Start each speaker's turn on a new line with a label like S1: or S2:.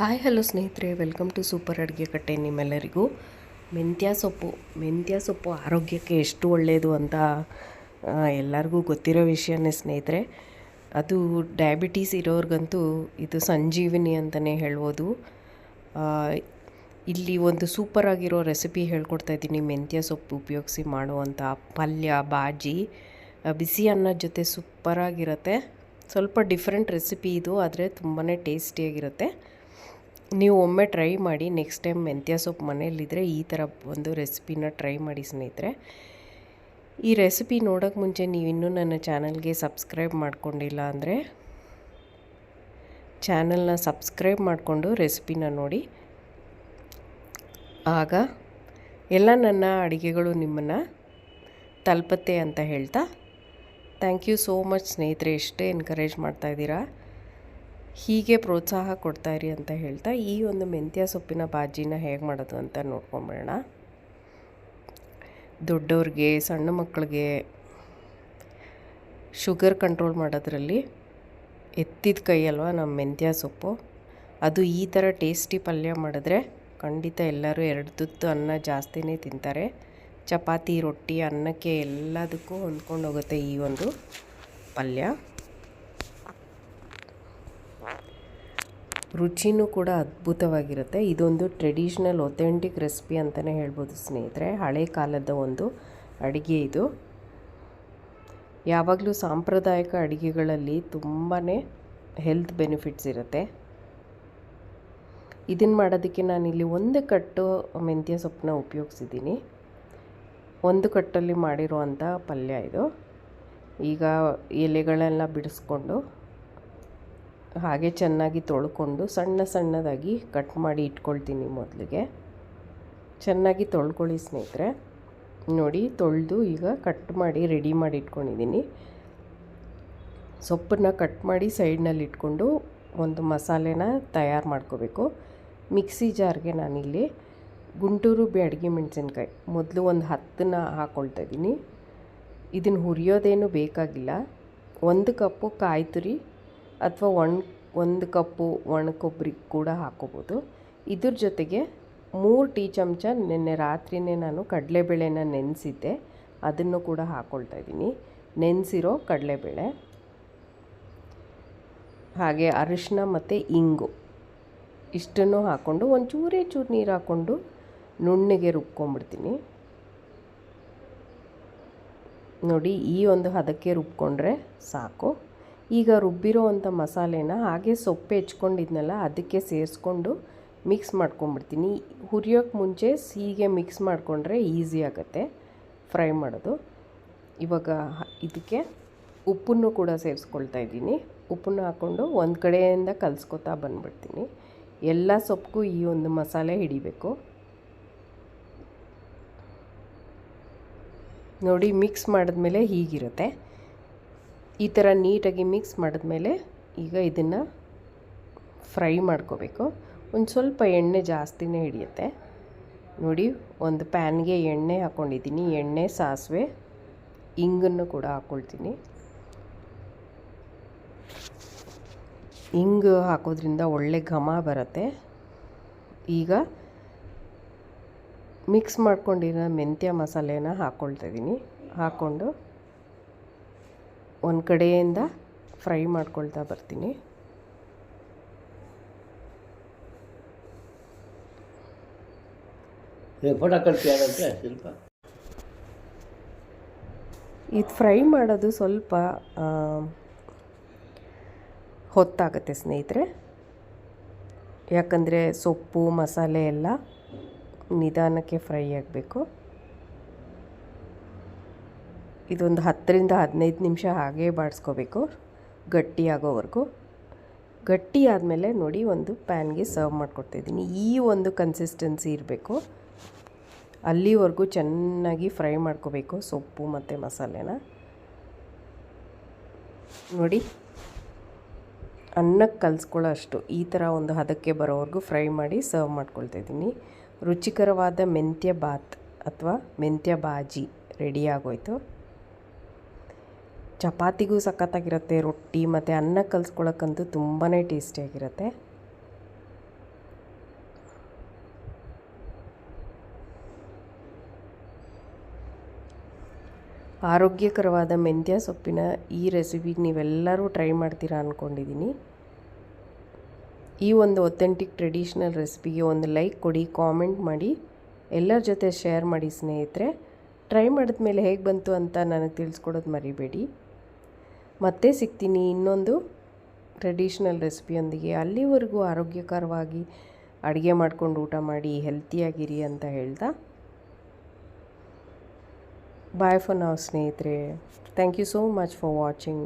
S1: Hi hello ಸ್ನೇಹಿತರೆ, welcome to super ಅಡುಗೆ ಕಟ್ಟೆ. ನಿಮ್ಮೆಲ್ಲರಿಗೂ ಮೆಂತ್ಯ ಸೊಪ್ಪು ಆರೋಗ್ಯಕ್ಕೆ ಎಷ್ಟು ಒಳ್ಳೆಯದು ಅಂತ ಎಲ್ಲರಿಗೂ ಗೊತ್ತಿರೋ ವಿಷಯನೇ ಸ್ನೇಹಿತರೆ. ಅದು ಡಯಾಬಿಟೀಸ್ ಇರೋರಿಗಂತೂ ಇದು ಸಂಜೀವಿನಿ ಅಂತಲೇ ಹೇಳ್ಬೋದು. ಇಲ್ಲಿ ಒಂದು ಸೂಪರಾಗಿರೋ ರೆಸಿಪಿ ಹೇಳ್ಕೊಡ್ತಾ ಇದ್ದೀನಿ. ಮೆಂತ್ಯ ಸೊಪ್ಪು ಉಪಯೋಗಿಸಿ ಮಾಡುವಂಥ ಪಲ್ಯ, ಬಾಜಿ, ಬಿಸಿ ಅನ್ನದ ಜೊತೆ ಸೂಪರಾಗಿರುತ್ತೆ. ಸ್ವಲ್ಪ ಡಿಫ್ರೆಂಟ್ ರೆಸಿಪಿ ಇದು, ಆದರೆ ತುಂಬಾ ಟೇಸ್ಟಿಯಾಗಿರುತ್ತೆ. ನೀವು ಒಮ್ಮೆ ಟ್ರೈ ಮಾಡಿ. ನೆಕ್ಸ್ಟ್ ಟೈಮ್ ಮೆಂತ್ಯ ಸೊಪ್ಪು ಮನೇಲಿದ್ದರೆ ಈ ಥರ ಒಂದು ರೆಸಿಪಿನ ಟ್ರೈ ಮಾಡಿ ಸ್ನೇಹಿತರೆ. ಈ ರೆಸಿಪಿ ನೋಡೋಕ್ಕೆ ಮುಂಚೆ ನೀವಿನ್ನೂ ನನ್ನ ಚಾನಲ್ಗೆ ಸಬ್ಸ್ಕ್ರೈಬ್ ಮಾಡ್ಕೊಂಡಿಲ್ಲ ಅಂದರೆ ಚಾನಲ್ನ ಸಬ್ಸ್ಕ್ರೈಬ್ ಮಾಡಿಕೊಂಡು ರೆಸಿಪಿನ ನೋಡಿ. ಆಗ ಎಲ್ಲ ನನ್ನ ಅಡುಗೆಗಳು ನಿಮ್ಮನ್ನು ತಲುಪುತ್ತೆ ಅಂತ ಹೇಳ್ತಾ, ಥ್ಯಾಂಕ್ ಯು ಸೋ ಮಚ್ ಸ್ನೇಹಿತರೆ. ಎಷ್ಟೇ ಎನ್ಕರೇಜ್ ಮಾಡ್ತಾಯಿದ್ದೀರಾ, ಹೀಗೆ ಪ್ರೋತ್ಸಾಹ ಕೊಡ್ತಾಯಿರಿ ಅಂತ ಹೇಳ್ತಾ ಈ ಒಂದು ಮೆಂತ್ಯ ಸೊಪ್ಪಿನ ಬಾಜಿನ ಹೇಗೆ ಮಾಡೋದು ಅಂತ ನೋಡ್ಕೊಂಬಿಡೋಣ. ದೊಡ್ಡವ್ರಿಗೆ, ಸಣ್ಣ ಮಕ್ಕಳಿಗೆ ಶುಗರ್ ಕಂಟ್ರೋಲ್ ಮಾಡೋದ್ರಲ್ಲಿ ಎತ್ತಿದ ಕೈ ಅಲ್ವಾ ನಮ್ಮ ಮೆಂತ್ಯ ಸೊಪ್ಪು. ಅದು ಈ ಥರ ಟೇಸ್ಟಿ ಪಲ್ಯ ಮಾಡಿದ್ರೆ ಖಂಡಿತ ಎಲ್ಲರೂ 2 ತುತ್ತು ಅನ್ನ ಜಾಸ್ತಿನೇ ತಿಂತಾರೆ. ಚಪಾತಿ, ರೊಟ್ಟಿ, ಅನ್ನಕ್ಕೆ ಎಲ್ಲದಕ್ಕೂ ಹೊಂದ್ಕೊಂಡು ಹೋಗುತ್ತೆ ಈ ಒಂದು ಪಲ್ಯ. ರುಚಿನೂ ಕೂಡ ಅದ್ಭುತವಾಗಿರುತ್ತೆ. ಇದೊಂದು ಟ್ರೆಡಿಷ್ನಲ್ ಒಥೆಂಟಿಕ್ ರೆಸಿಪಿ ಅಂತಲೇ ಹೇಳ್ಬೋದು ಸ್ನೇಹಿತರೆ. ಹಳೆ ಕಾಲದ ಒಂದು ಅಡುಗೆ ಇದು. ಯಾವಾಗಲೂ ಸಾಂಪ್ರದಾಯಿಕ ಅಡುಗೆಗಳಲ್ಲಿ ತುಂಬಾ ಹೆಲ್ತ್ ಬೆನಿಫಿಟ್ಸ್ ಇರುತ್ತೆ. ಇದನ್ನು ಮಾಡೋದಕ್ಕೆ ನಾನಿಲ್ಲಿ 1 ಕಟ್ಟು ಮೆಂತ್ಯ ಸೊಪ್ಪನ್ನ ಉಪಯೋಗಿಸಿದ್ದೀನಿ. 1 ಕಟ್ಟಲ್ಲಿ ಮಾಡಿರುವಂಥ ಪಲ್ಯ ಇದು. ಈಗ ಎಲೆಗಳೆಲ್ಲ ಬಿಡಿಸ್ಕೊಂಡು ಹಾಗೆ ಚೆನ್ನಾಗಿ ತೊಳ್ಕೊಂಡು ಸಣ್ಣದಾಗಿ ಕಟ್ ಮಾಡಿ ಇಟ್ಕೊಳ್ತೀನಿ. ಮೊದಲಿಗೆ ಚೆನ್ನಾಗಿ ತೊಳ್ಕೊಳ್ಳಿ ಸ್ನೇಹಿತರೆ. ನೋಡಿ, ತೊಳೆದು ಈಗ ಕಟ್ ಮಾಡಿ ರೆಡಿ ಮಾಡಿ ಇಟ್ಕೊಂಡಿದ್ದೀನಿ. ಸೊಪ್ಪನ್ನು ಕಟ್ ಮಾಡಿ ಸೈಡ್ನಲ್ಲಿ ಇಟ್ಕೊಂಡು ಒಂದು ಮಸಾಲೆನ ತಯಾರು ಮಾಡ್ಕೋಬೇಕು. ಮಿಕ್ಸಿ ಜಾರ್ಗೆ ನಾನಿಲ್ಲಿ ಗುಂಟೂರು ಬ್ಯಾಡಗಿ ಮೆಣಸಿನ್ಕಾಯಿ ಮೊದಲು ಒಂದು 10ನ ಹಾಕ್ಕೊಳ್ತಾ ಇದ್ದೀನಿ. ಇದನ್ನು ಹುರಿಯೋದೇನು ಬೇಕಾಗಿಲ್ಲ. 1 ಕಪ್ಪು ಕಾಯಿ ತುರಿ ಅಥವಾ 1 ಕಪ್ಪು ಒಣ ಕೊಬ್ಬರಿ ಕೂಡ ಹಾಕ್ಕೋಬೋದು. ಇದ್ರ ಜೊತೆಗೆ 3 ಟೀ ಚಮಚ ನಿನ್ನೆ ರಾತ್ರಿಯೇ ನಾನು ಕಡಲೆಬೇಳೆನ ನೆನೆಸಿದ್ದೆ, ಅದನ್ನು ಕೂಡ ಹಾಕ್ಕೊಳ್ತಾ ಇದ್ದೀನಿ. ನೆನೆಸಿರೋ ಕಡಲೆಬೇಳೆ, ಹಾಗೆ ಅರಿಶಿನ ಮತ್ತು ಇಂಗು ಇಷ್ಟನ್ನು ಹಾಕ್ಕೊಂಡು ಒಂಚೂರು ನೀರು ಹಾಕ್ಕೊಂಡು ನುಣ್ಣಗೆ ರುಬ್ಕೊಂಡ್ಬಿಡ್ತೀನಿ. ನೋಡಿ, ಈ ಒಂದು ಹದಕ್ಕೆ ರುಬ್ಕೊಂಡ್ರೆ ಸಾಕು. ಈಗ ರುಬ್ಬಿರೋ ಅಂಥ ಮಸಾಲೆನ ಹಾಗೆ ಸೊಪ್ಪು ಹೆಚ್ಕೊಂಡಿದ್ನಲ್ಲ ಅದಕ್ಕೆ ಸೇರಿಸ್ಕೊಂಡು ಮಿಕ್ಸ್ ಮಾಡ್ಕೊಂಡ್ಬಿಡ್ತೀನಿ. ಹುರಿಯೋಕ್ಕೆ ಮುಂಚೆ ಹೀಗೆ ಮಿಕ್ಸ್ ಮಾಡಿಕೊಂಡ್ರೆ ಈಸಿ ಆಗುತ್ತೆ ಫ್ರೈ ಮಾಡೋದು. ಇವಾಗ ಇದಕ್ಕೆ ಉಪ್ಪನ್ನು ಕೂಡ ಸೇರಿಸ್ಕೊಳ್ತಾ ಇದ್ದೀನಿ. ಉಪ್ಪನ್ನು ಹಾಕ್ಕೊಂಡು ಒಂದು ಕಡೆಯಿಂದ ಕಲಿಸ್ಕೊತಾ ಬಂದುಬಿಡ್ತೀನಿ. ಎಲ್ಲ ಸೊಪ್ಪಿಗೂ ಈ ಒಂದು ಮಸಾಲೆ ಹಿಡಿಬೇಕು. ನೋಡಿ, ಮಿಕ್ಸ್ ಮಾಡಿದ್ಮೇಲೆ ಹೀಗಿರುತ್ತೆ. ಈ ಥರ ನೀಟಾಗಿ ಮಿಕ್ಸ್ ಮಾಡಿದ್ಮೇಲೆ ಈಗ ಇದನ್ನು ಫ್ರೈ ಮಾಡ್ಕೋಬೇಕು. ಒಂದು ಸ್ವಲ್ಪ ಎಣ್ಣೆ ಜಾಸ್ತಿನೇ ಹಿಡಿಯುತ್ತೆ. ನೋಡಿ, ಒಂದು ಪ್ಯಾನ್ಗೆ ಎಣ್ಣೆ ಹಾಕ್ಕೊಂಡಿದ್ದೀನಿ. ಎಣ್ಣೆ, ಸಾಸಿವೆ, ಇಂಗನ್ನು ಕೂಡ ಹಾಕ್ಕೊಳ್ತೀನಿ. ಇಂಗು ಹಾಕೋದ್ರಿಂದ ಒಳ್ಳೆ ಘಮ ಬರುತ್ತೆ. ಈಗ ಮಿಕ್ಸ್ ಮಾಡ್ಕೊಂಡಿರೋ ಮೆಂತ್ಯ ಮಸಾಲೆನ ಹಾಕ್ಕೊಳ್ತಾ ಇದ್ದೀನಿ. ಹಾಕ್ಕೊಂಡು ಒಂದು ಕಡೆಯಿಂದ ಫ್ರೈ ಮಾಡ್ಕೊಳ್ತಾ ಬರ್ತೀನಿ. ಇದು ಫ್ರೈ ಮಾಡೋದು ಸ್ವಲ್ಪ ಹೊತ್ತಾಗುತ್ತೆ ಸ್ನೇಹಿತರೆ. ಯಾಕಂದರೆ ಸೊಪ್ಪು ಮಸಾಲೆ ಎಲ್ಲ ನಿಧಾನಕ್ಕೆ ಫ್ರೈ ಆಗಬೇಕು. ಇದೊಂದು 10ರಿಂದ 15 ನಿಮಿಷ ಹಾಗೇ ಬಾಡಿಸ್ಕೋಬೇಕು, ಗಟ್ಟಿಯಾಗೋವರೆಗೂ. ಗಟ್ಟಿ ಆದಮೇಲೆ ನೋಡಿ, ಒಂದು ಪ್ಯಾನ್ಗೆ ಸರ್ವ್ ಮಾಡ್ಕೊಡ್ತಾಯಿದ್ದೀನಿ. ಈ ಒಂದು ಕನ್ಸಿಸ್ಟೆನ್ಸಿ ಇರಬೇಕು. ಅಲ್ಲಿವರೆಗೂ ಚೆನ್ನಾಗಿ ಫ್ರೈ ಮಾಡ್ಕೋಬೇಕು ಸೊಪ್ಪು ಮತ್ತು ಮಸಾಲೆನ. ನೋಡಿ, ಅನ್ನಕ್ಕೆ ಕಲಿಸ್ಕೊಳ್ಳೋ ಅಷ್ಟು ಈ ಥರ ಒಂದು ಹದಕ್ಕೆ ಬರೋವರೆಗೂ ಫ್ರೈ ಮಾಡಿ ಸರ್ವ್ ಮಾಡ್ಕೊಳ್ತಾಯಿದ್ದೀನಿ. ರುಚಿಕರವಾದ ಮೆಂತ್ಯ ಬಾತ್ ಅಥವಾ ಮೆಂತ್ಯ ಬಾಜಿ ರೆಡಿ ಆಗೋಯ್ತು. ಚಪಾತಿಗೂ ಸಖತ್ತಾಗಿರುತ್ತೆ, ರೊಟ್ಟಿ ಮತ್ತು ಅನ್ನ ಕಲಿಸ್ಕೊಳ್ಳೋಕ್ಕಂತೂ ತುಂಬಾ ಟೇಸ್ಟಿಯಾಗಿರುತ್ತೆ. ಆರೋಗ್ಯಕರವಾದ ಮೆಂತ್ಯ ಸೊಪ್ಪಿನ ಈ ರೆಸಿಪಿಗೆ ನೀವೆಲ್ಲರೂ ಟ್ರೈ ಮಾಡ್ತೀರಾ ಅಂದ್ಕೊಂಡಿದ್ದೀನಿ. ಈ ಒಂದು ಒಥೆಂಟಿಕ್ ಟ್ರೆಡಿಷ್ನಲ್ ರೆಸಿಪಿಗೆ ಒಂದು ಲೈಕ್ ಕೊಡಿ, ಕಾಮೆಂಟ್ ಮಾಡಿ, ಎಲ್ಲರ ಜೊತೆ ಶೇರ್ ಮಾಡಿ ಸ್ನೇಹಿತರೆ. ಟ್ರೈ ಮಾಡಿದ್ಮೇಲೆ ಹೇಗೆ ಬಂತು ಅಂತ ನನಗೆ ತಿಳಿಸ್ಕೊಡೋದು ಮರಿಬೇಡಿ. ಮತ್ತೆ ಸಿಗ್ತೀನಿ ಇನ್ನೊಂದು ಟ್ರೆಡಿಷ್ನಲ್ ರೆಸಿಪಿಯೊಂದಿಗೆ. ಅಲ್ಲಿವರೆಗೂ ಆರೋಗ್ಯಕರವಾಗಿ ಅಡುಗೆ ಮಾಡ್ಕೊಂಡು ಊಟ ಮಾಡಿ ಹೆಲ್ತಿಯಾಗಿರಿ ಅಂತ ಹೇಳ್ತಾ ಬಾಯ್ ಫಾರ್ ನೌ ಸ್ನೇಹಿತರೆ. Thank you so much for watching.